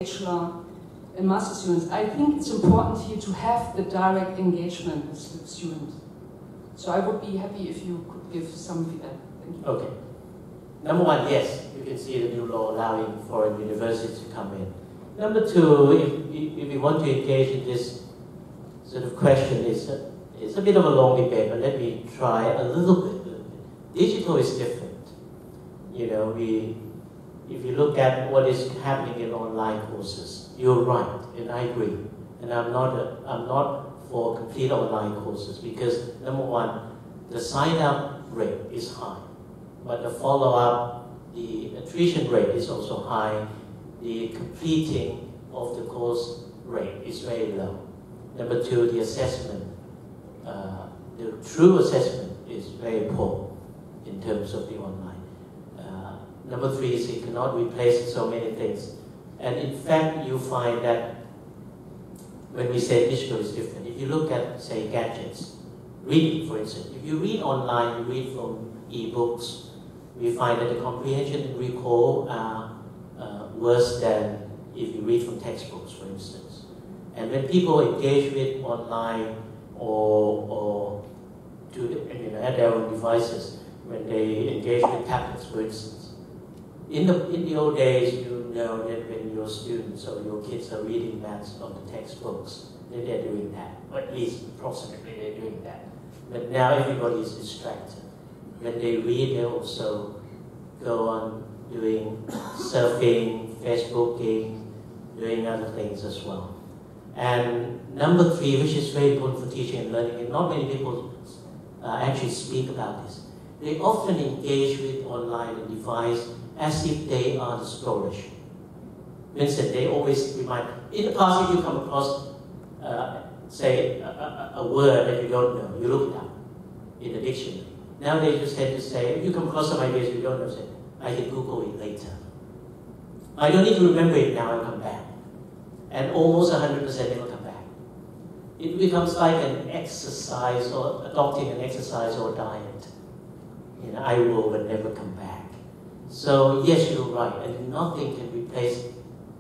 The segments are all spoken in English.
bachelor and master students. I think it's important here to have the direct engagement with the students. So I would be happy if you could give some feedback. Thank you. Okay. Number one, yes, you can see the new law allowing foreign universities to come in. Number two, if you want to engage in this sort of question, it's a bit of a long debate, but let me try a little bit. Digital is different. You know, if you look at what is happening in online courses, you're right, and I agree. And I'm not for complete online courses because number one, the sign-up rate is high, but the follow-up, the attrition rate is also high. The completing of the course rate is very low. Number two, the assessment, the true assessment is very poor in terms of the online. Number three is it cannot replace so many things. And in fact, you find that when we say digital is different, if you look at, say, gadgets, reading, for instance, if you read online, you read from e-books, we find that the comprehension and recall are worse than if you read from textbooks, for instance. And when people engage with online or at their own devices, when they engage with tablets, for instance, in the old days, you know that when your students or your kids are reading maths from the textbooks, then they're doing that, or at least approximately they're doing that. But now everybody is distracted. When they read, they also go on doing surfing, Facebooking, doing other things as well. And number three, which is very important for teaching and learning, and not many people actually speak about this, they often engage with online and device as if they are the storage. For instance, they always remind, in the past if you come across, say, a word that you don't know, you look it up in the dictionary. Now they just tend to say, if you come across some ideas you don't know, say, I can Google it later. I don't need to remember it now and come back. And almost 100% never come back. It becomes like an exercise or adopting an exercise or diet. You know, I will but never come back. So yes, you're right, and nothing can replace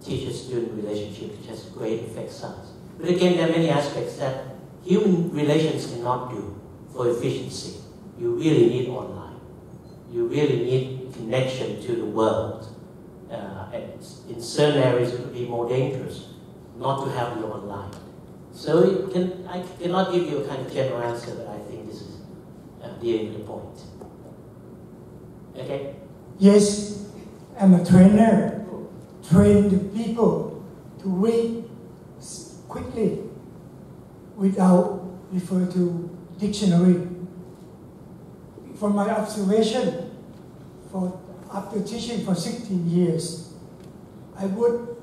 teacher-student relationship, which has great effect size. But again, there are many aspects that human relations cannot do for efficiency. You really need online. You really need connection to the world. And in certain areas, it would be more dangerous not to have you online. So I cannot give you a kind of general answer, but I think this is dealing with the point. Okay? Yes, I'm a trainer. Train the people to read quickly without referring to dictionary. From my observation, after teaching for 16 years, I would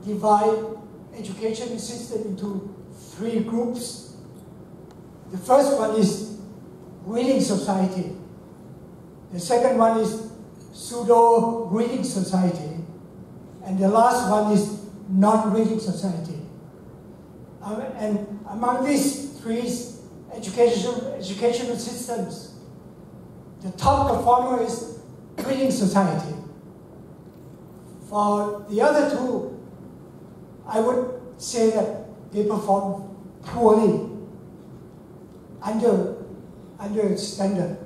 divide education system into 3 groups. The first one is reading society. The second one is pseudo-reading society. And the last one is non-reading society. And among these 3 educational systems, the top performer is reading society. For the other 2, I would say that they perform poorly, under standard.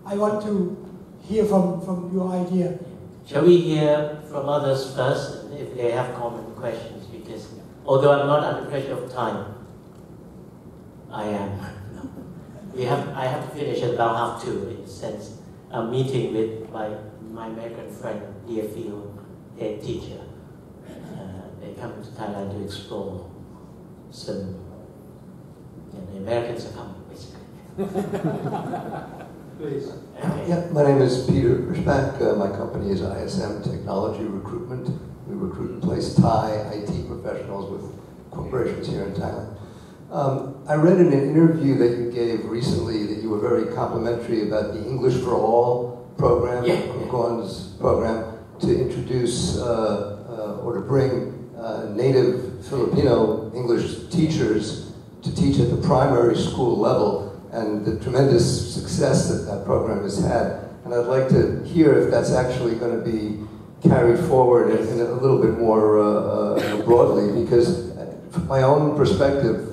I want to hear from your idea. Shall we hear from others first, if they have common questions? Because although I'm not under pressure of time, I am. I have to finish at about 2:30 in a sense. I'm meeting with my American friend, Deerfield, head teacher. They come to Thailand to explore some, the Americans are coming, basically. Please. Okay. Yeah, my name is Peter Hirschbach. My company is ISM Technology Recruitment. We recruit and place Thai IT professionals with corporations here in Thailand. I read in an interview that you gave recently that you were very complimentary about the English for All program, Gordon's program, to introduce or to bring native Filipino English teachers to teach at the primary school level, and the tremendous success that that program has had. And I'd like to hear if that's actually going to be carried forward in a little bit more broadly, because from my own perspective,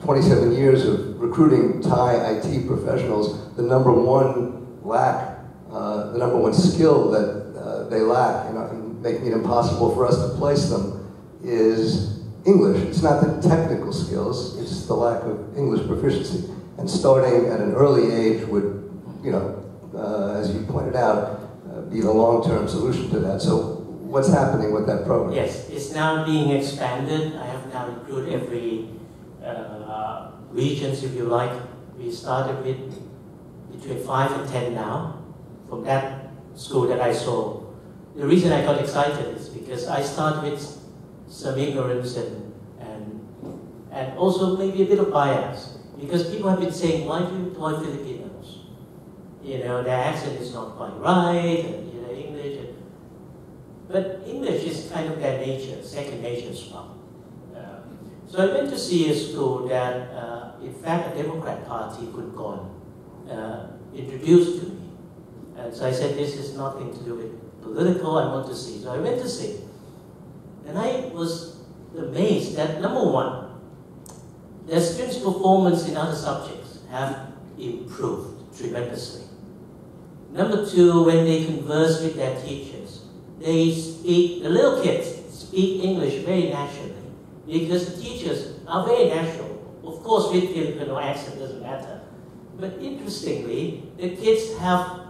27 years of recruiting Thai IT professionals, the number one lack, the number one skill that they lack, and making it impossible for us to place them, is English. It's not the technical skills, it's the lack of English proficiency. And starting at an early age would, as you pointed out, be the long-term solution to that. So what's happening with that program? Yes, it's now being expanded. I have now recruited every regions, if you like. We started with between 5 and 10 now, from that school that I saw. The reason I got excited is because I started with some ignorance and also maybe a bit of bias. Because people have been saying, why do you employ Filipinos? Their accent is not quite right, and English. But English is kind of their nature, second nature as well. So I went to see a school that, in fact, the Democrat Party could go on, introduced to me. And so I said, this is nothing to do with political, I want to see. So I went to see. And I was amazed that, number one, their students' performance in other subjects have improved tremendously. Number two, when they converse with their teachers, they speak, the little kids speak English very naturally, because the teachers are very natural. Of course, with Filipino accent doesn't matter. But interestingly, the kids have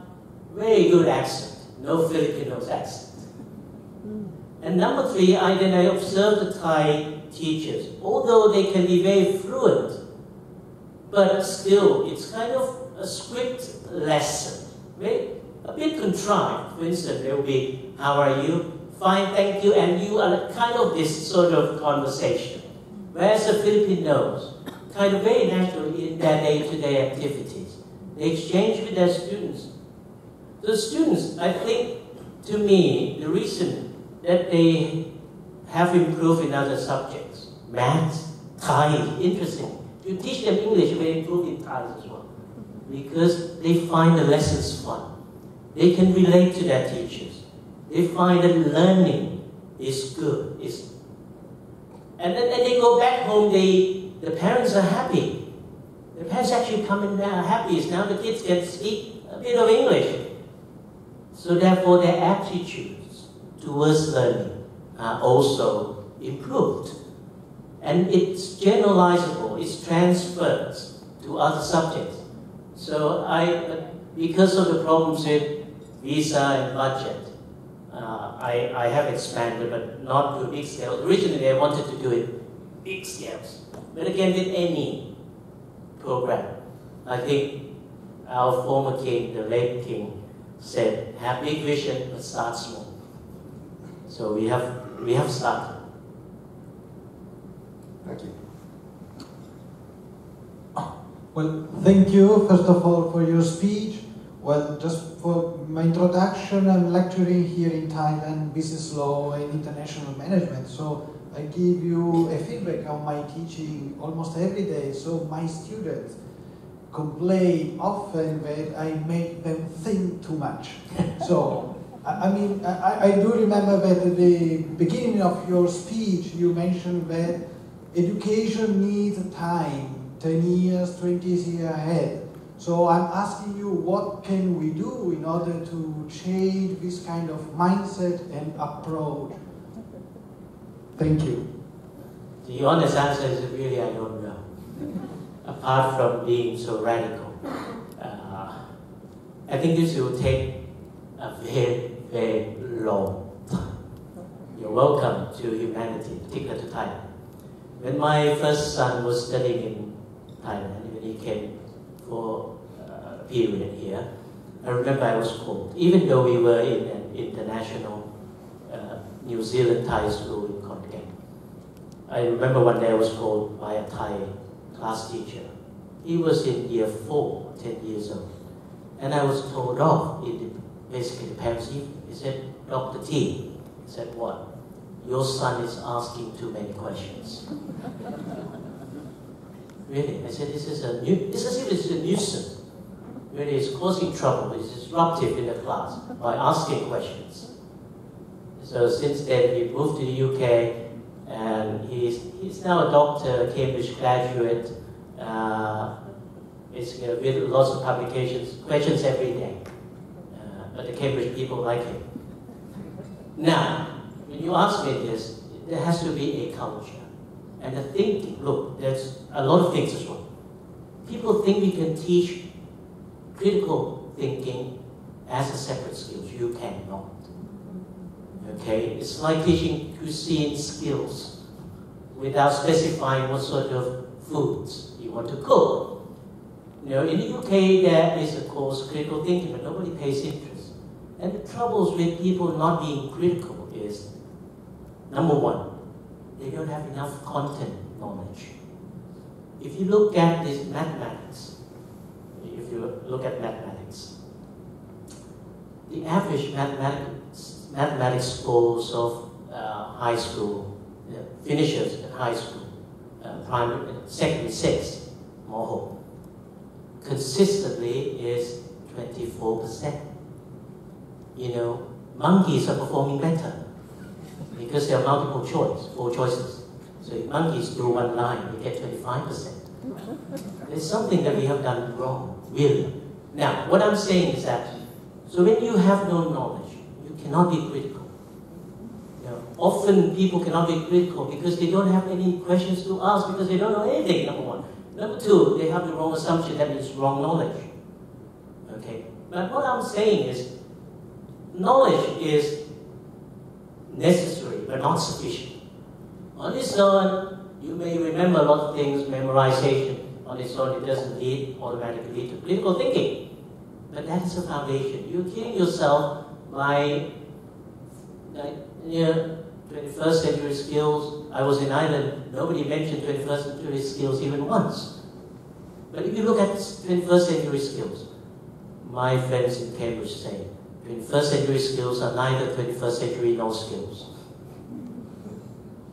very good accent, no Filipinos accent. And number three, I observed the Thai teachers, although they can be very fluent, but still, it's kind of a script lesson, a bit contrived. For instance, there will be, how are you? Fine, thank you, and you are kind of this sort of conversation. Whereas the Filipinos, kind of very natural in their day-to-day activities. They exchange with their students. The students, I think, to me, the reason that they have improved in other subjects, math, Thai, interesting. You teach them English, they improve in Thai as well. Because they find the lessons fun. They can relate to their teachers. They find that learning is good. And then they go back home, the parents are happy. The parents actually come in there happy. Now the kids can speak a bit of English. So therefore their attitudes towards learning are also improved. And it's generalizable, it's transferred to other subjects. So because of the problems with visa and budget, I have expanded, but not to big scale. Originally, I wanted to do it big scales. But again, with any program, I think our former king, the late king, said, have big vision, but start small. So we have started. Thank you. Well, thank you, first of all, for your speech. Well, just for my introduction, I'm lecturing here in Thailand, business law and international management. So I give you a feedback on my teaching almost every day. So my students complain often that I make them think too much. So, I do remember that at the beginning of your speech, you mentioned that education needs time, 10 years, 20 years ahead. So I'm asking you, what can we do in order to change this kind of mindset and approach? Thank you. The honest answer is really I don't know. Apart from being so radical, I think this will take a very, very long time. You're welcome to humanity, particularly to Thailand. When my first son was studying in Thailand, when he came for a period here, I remember I was cold. Even though we were in an international New Zealand Thai school in Khon Kaen. I remember one day I was called by a Thai class teacher. He was in year 4, 10 years old. And I was told off in basically the parents' evening. He said, Dr. T, he said, what? Your son is asking too many questions. Really? I said, this is a nuisance. Really, it's causing trouble. It's disruptive in the class by asking questions. So since then, he moved to the UK, and he's now a doctor, a Cambridge graduate, basically with lots of publications, questions every day. But the Cambridge people like him. Now, when you ask me this, there has to be a culture. And the thinking, look, there's a lot of things as well. People think we can teach critical thinking as a separate skill. You cannot. Okay? It's like teaching cuisine skills without specifying what sort of foods you want to cook. You know, in the UK there is a course, critical thinking, but nobody pays interest. And the troubles with people not being critical is, number one, they don't have enough content knowledge. If you look at this mathematics, the average mathematics scores of high school, finishers at high school, primary, secondary 6, more consistently is 24%. You know, monkeys are performing better because there are multiple choice, 4 choices. So if monkeys do one line, we get 25%. There's something that we have done wrong, really. Now, what I'm saying is that, so when you have no knowledge, you cannot be critical. You know, often people cannot be critical because they don't have any questions to ask because they don't know anything, number one. Number two, they have the wrong assumption, that means wrong knowledge. Okay? But what I'm saying is, knowledge is necessary but not sufficient. On its own, you may remember a lot of things, memorization. On its own, it doesn't automatically lead to critical thinking. But that is a foundation. You're killing yourself by 21st century skills. I was in Ireland, nobody mentioned 21st century skills even once. But if you look at 21st century skills, my friends in Cambridge say, 21st century skills are neither 21st century nor skills.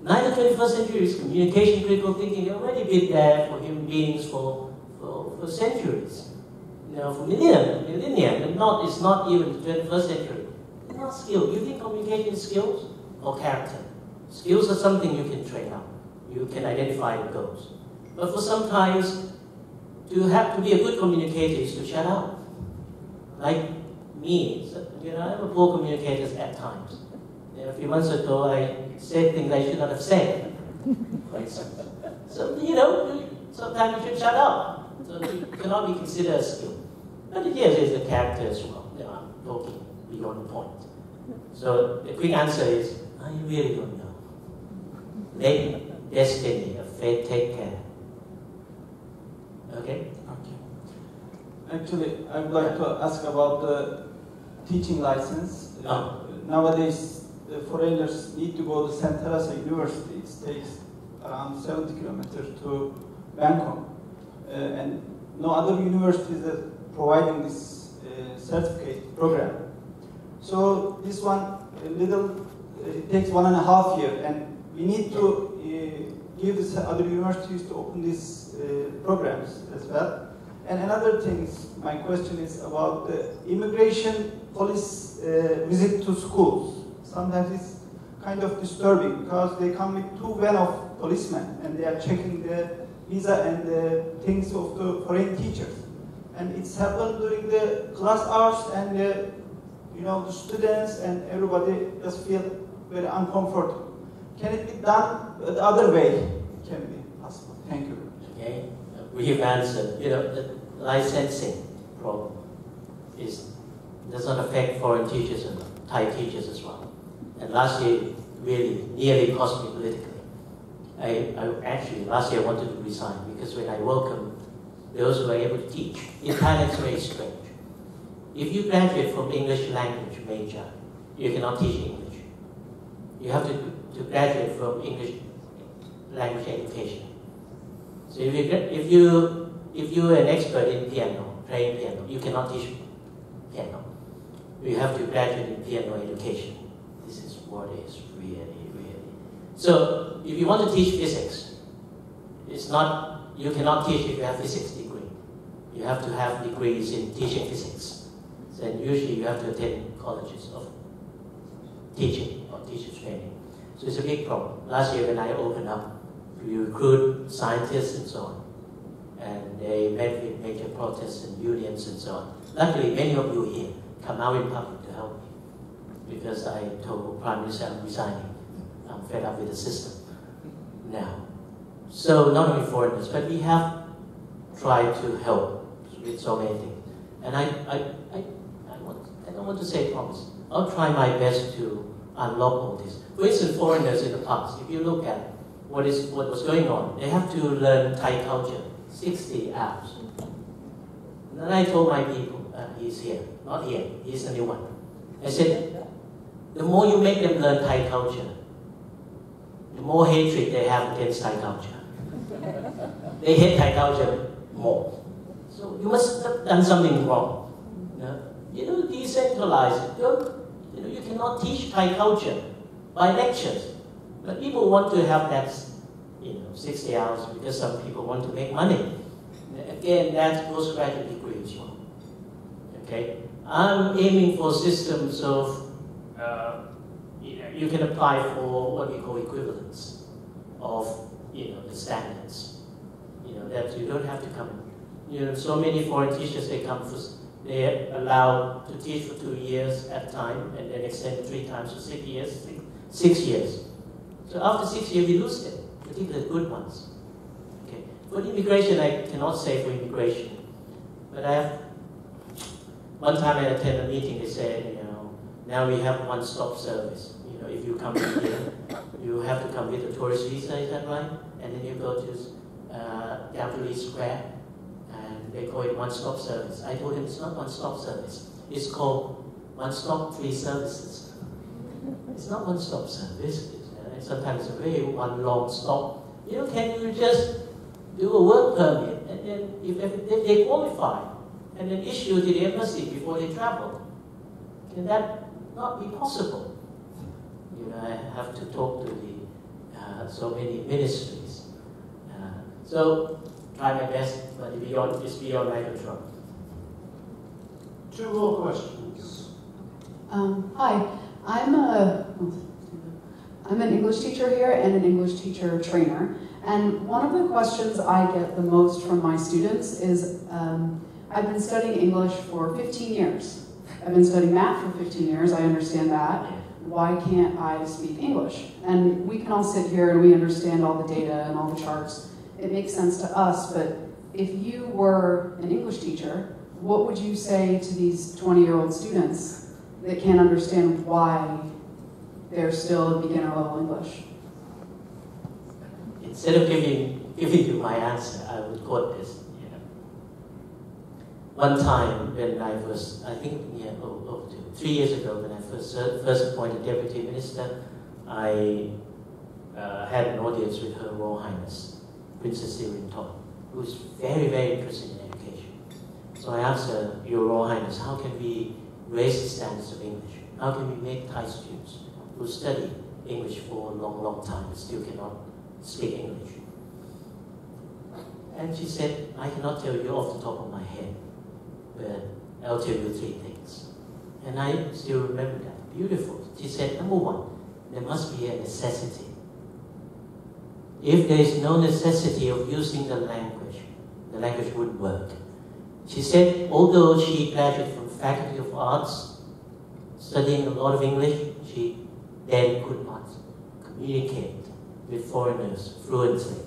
Neither 21st century is communication, critical thinking. They've already been there for human beings for centuries. You know, for millennia, but it's not even the 21st century. It's not skill. You think communication is skills or character? Skills are something you can train up. You can identify the goals. But for sometimes, to be a good communicator is to shut up. Like me, you know, I'm a poor communicator at times. You know, a few months ago, I said things I should not have said. So, you know, sometimes you should shut up. So it cannot be considered a skill. But yes, it's the character as well. You know, I'm talking beyond the point. So the quick answer is, I really don't know. Maybe destiny, a fate, take care. Okay? Actually, I would like to ask about the teaching license. Nowadays, the foreigners need to go to St. Teresa University. It takes around 70 kilometers to Bangkok. And no other universities are providing this certificate program. So this one, it takes 1.5 years, and we need to give this other universities to open these programs as well. And another thing, my question is about the immigration police visit to schools. Sometimes it's kind of disturbing because they come with 2 vans of policemen and they are checking the visa and the things of the foreign teachers. And it's happened during the class hours, and the students and everybody just feel very uncomfortable. Can it be done the other way? It can be possible. Thank you. Okay, brief answer. You know, the licensing problem does not affect foreign teachers and Thai teachers as well. And last year, really nearly cost me politically. Last year I wanted to resign because when I welcomed those who are able to teach, in Thailand it's very strange. If you graduate from English language major, you cannot teach English. You have to graduate from English language education. So if you're an expert in piano, playing piano, you cannot teach piano. You have to graduate in piano education. This is what is really. So if you want to teach physics, you cannot teach if you have physics degree. You have to have degrees in teaching physics. And usually you have to attend colleges of teaching or teacher training. So it's a big problem. Last year when I opened up, we recruit scientists and so on, and they met with major protests and unions and so on. Luckily, many of you here come out in public to help me, because I told Prime Minister I'm resigning. I'm fed up with the system now. So not only foreigners, but we have tried to help with so many things. And I don't want to say promise. I'll try my best to unlock all this. For instance, foreigners in the past, if you look at what was going on, they have to learn Thai culture, 60 hours. And then I told my people, he's here, not here, he's the new one. I said, the more you make them learn Thai culture, the more hatred they have against Thai culture. They hate Thai culture more. So you must have done something wrong. Decentralize it. You cannot teach Thai culture by lectures. But people want to have that 60 hours because some people want to make money. Again, that's postgraduate degree as well. Okay? I'm aiming for systems of you can apply for what we call equivalence of the standards. That you don't have to come. So many foreign teachers, they're allowed to teach for 2 years at a time and then extend 3 times for 6 years. 6 years. So after 6 years, we lose them, particularly the good ones. Okay. For immigration, I cannot say for immigration, but one time I attended a meeting, they said, now we have one-stop service. If you come here, you have to come with a tourist visa, is that right? And then you go to Gamboli Square, and they call it one-stop service. I told him it's not one-stop service. It's called one-stop 3 services. It's not one-stop service. Sometimes it's a very one long stop. Can you just do a work permit, and then if they qualify, and then issue to the embassy before they travel? Can that not be possible? I have to talk to so many ministries. So try my best, but it's beyond my control. 2 more questions. Hi, I'm an English teacher here and an English teacher trainer. And one of the questions I get the most from my students is, I've been studying English for 15 years. I've been studying math for 15 years, I understand that. Why can't I speak English? And we can all sit here and we understand all the data and all the charts. It makes sense to us, but if you were an English teacher, what would you say to these 20-year-old students that can't understand why they're still beginner level English? Instead of giving you my answer, I would quote this. One time when I was, 3 years ago, when I first appointed Deputy Minister, I had an audience with Her Royal Highness, Princess Jareonsettasin, who is very, very interested in education. So I asked her, Your Royal Highness, how can we raise the standards of English? How can we make Thai students who study English for a long, long time and still cannot speak English? And she said, I cannot tell you off the top of my head, but I'll tell you 3 things. And I still remember that. Beautiful. She said, number 1, there must be a necessity. If there is no necessity of using the language wouldn't work. She said, although she graduated from Faculty of Arts, studying a lot of English, she then could not communicate with foreigners fluently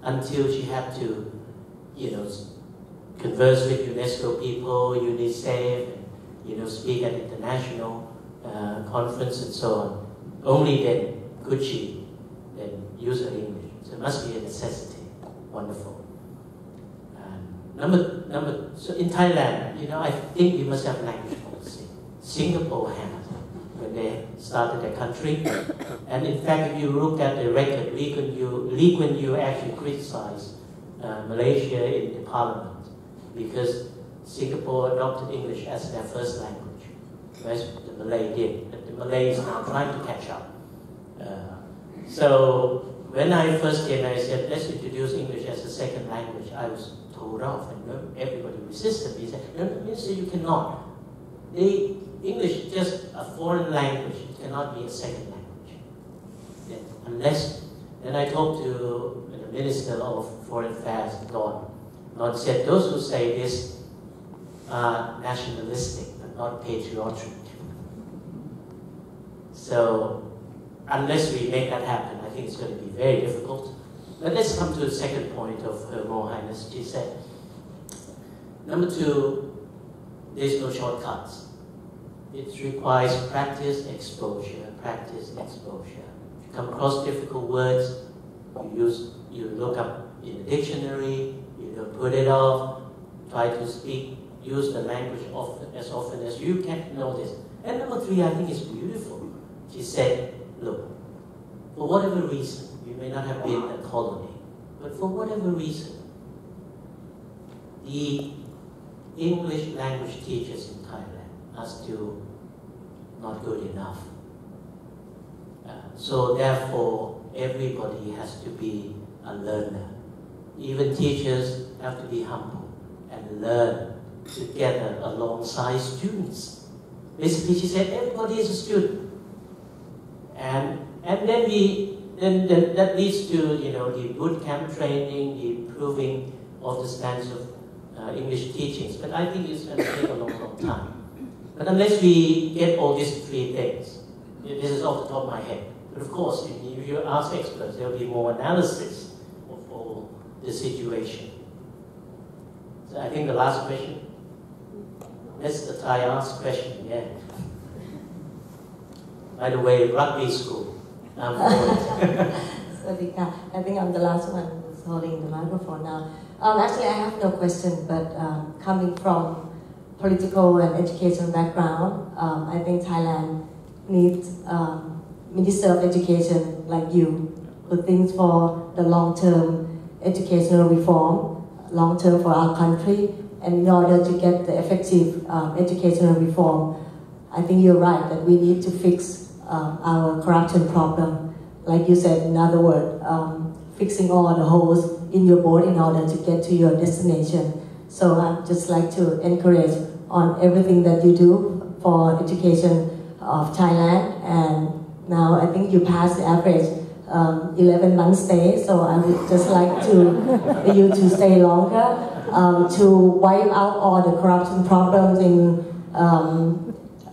until she had to, converse with UNESCO people, UNICEF, and speak at international conference and so on. Only then could she then use her English. So it must be a necessity. Wonderful. So in Thailand, I think we must have language policy. Singapore had when they started their country. And in fact, if you look at the record, Lee Kuan Yew actually criticized Malaysia in the parliament because Singapore adopted English as their first language, whereas the Malay did. But the Malay is now trying to catch up. So when I first came, I said, let's introduce English as a second language. I was told off, and everybody resisted me. He said, no, Minister, you cannot. English is just a foreign language. It cannot be a second language. Yeah. Unless, and I talked to the Minister of Foreign Affairs, Don said those who say this are nationalistic but not patriotic. So unless we make that happen, I think it's going to be very difficult. But let's come to the second point of Her Royal Highness. She said, number 2, there's no shortcuts. It requires practice, exposure, practice, exposure. If you come across difficult words, you look up in the dictionary, you don't put it off, try to speak, use the language as often as you can know this. And number 3, I think is beautiful. She said, look, for whatever reason, you may not have been a colony, but for whatever reason, the English language teachers in Thailand are still not good enough. So therefore, everybody has to be a learner. Even teachers have to be humble and learn together alongside students. Basically, she said, everybody is a student. And then that leads to, you know, the boot camp training, the improving of the standards of English teachings. But I think it's going to take a long, long time. But unless we get all these 3 things, this is off the top of my head. But of course, if you ask experts, there will be more analysis of all the situation. So I think the last question. That's the Thai ask question, yeah. By the way, rugby school. I'm for it. I think I'm the last one who's holding the microphone now. Actually, I have no question, but coming from political and educational background, I think Thailand needs Minister of Education like you, who thinks for the long-term educational reform, long-term for our country, and in order to get the effective educational reform, I think you're right that we need to fix our corruption problem. Like you said, in other words, fixing all the holes in your boat in order to get to your destination. So I'd just like to encourage on everything that you do for education of Thailand. And now I think you passed the average 11 months stay, so I would just like to you to stay longer to wipe out all the corruption problems in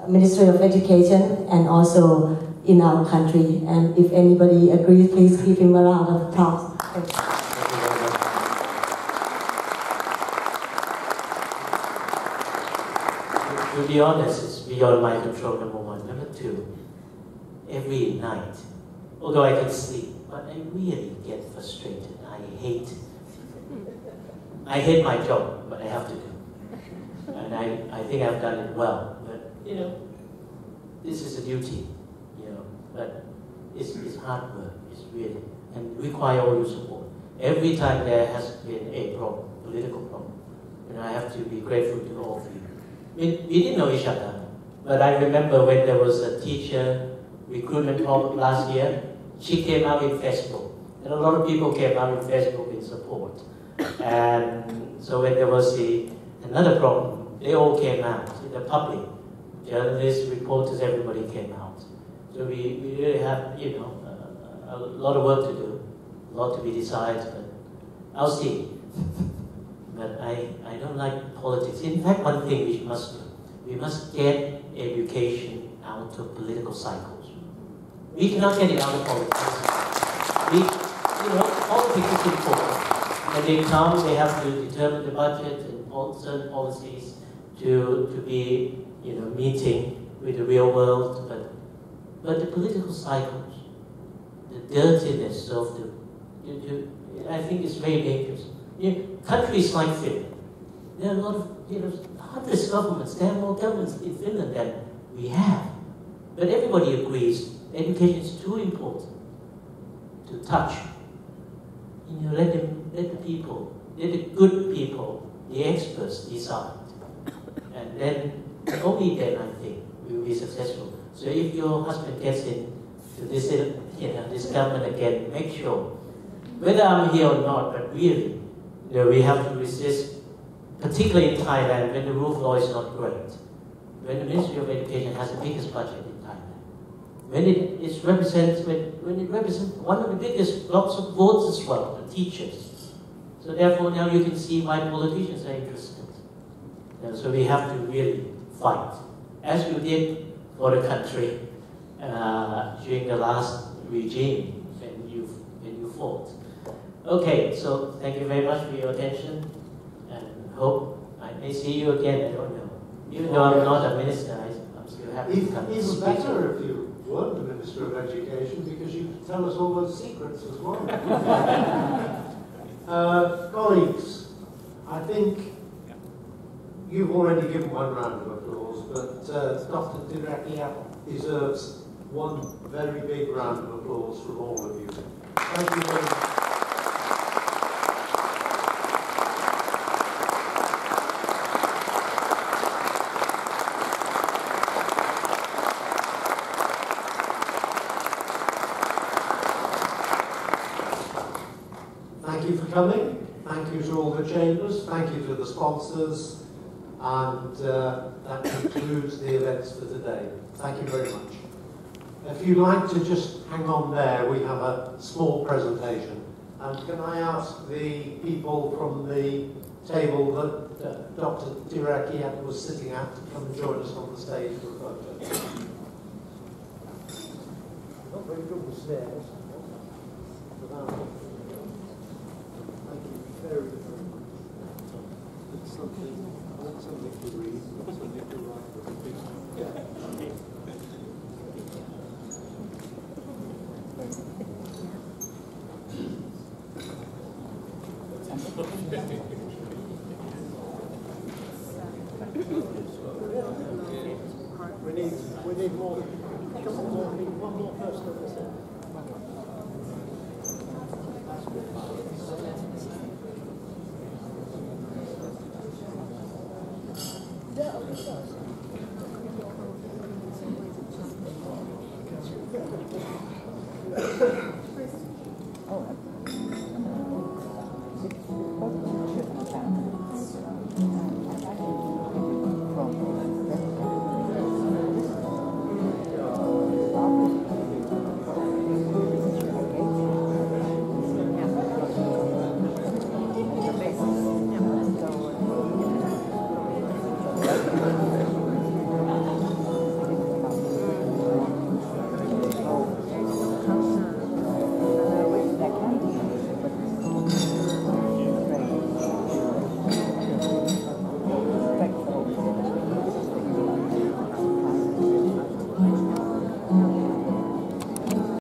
Ministry of Education and also in our country. And if anybody agrees, please give him a round of applause. To be honest, it's beyond my control, number 1. Number 2, every night, although I can sleep, but I really get frustrated. I hate my job, but I have to do. And I think I've done it well. But, you know, this is a duty, you know, but it's hard work, it's really, and require all your support. Every time there has been a problem, political problem, and I have to be grateful to all of you. We didn't know each other, but I remember when there was a teacher recruitment problem last year, she came out in Facebook, and a lot of people came out in Facebook in support. And so when there was another problem, they all came out in the public. Journalists, reporters, everybody came out. So we really have, you know, a lot of work to do, a lot to be decided, but I'll see. But I don't like politics. In fact, one thing we must do, we must get education out of political cycles. We cannot get it out of politics. Politics is important. When they come, they have to determine the budget and certain policies to be, you know, meeting with the real world. But the political cycles, the dirtiness of I think it's very dangerous. Countries like Finland, there are a lot of, hundreds of governments. There are more governments in Finland than we have. But everybody agrees education is too important to touch. Let the people, let the good people, the experts decide. And then, only then I think we will be successful. So if your husband gets into this government again, make sure, whether I'm here or not, but really, we have to resist, particularly in Thailand, when the rule of law is not great. When the Ministry of Education has the biggest budget in Thailand, when it represents one of the biggest blocks of votes as well, the teachers. So therefore now you can see why politicians are interested. So we have to really fight, as you did for the country during the last regime when you fought. Okay, so thank you very much for your attention, and hope I may see you again. I don't know. Even though I'm not a minister, I'm still happy to come. Even better if you weren't the Minister of Education, because you could tell us all those secrets as well. Colleagues, I think you've already given one round of applause, but Dr. Teerakiat deserves one very big round of applause from all of you. Thank you very much. Thank you for coming. Thank you to all the chambers. Thank you to the sponsors. And that concludes the events for today. Thank you very much. If you'd like to just hang on there, we have a small presentation. And can I ask the people from the table that Dr. Teerakiat was sitting at to come and join us on the stage for a photo? Not very good with stairs. Thank you very, very much. It's something to read, something to write. Yeah. We need more. We need one more person. Yeah,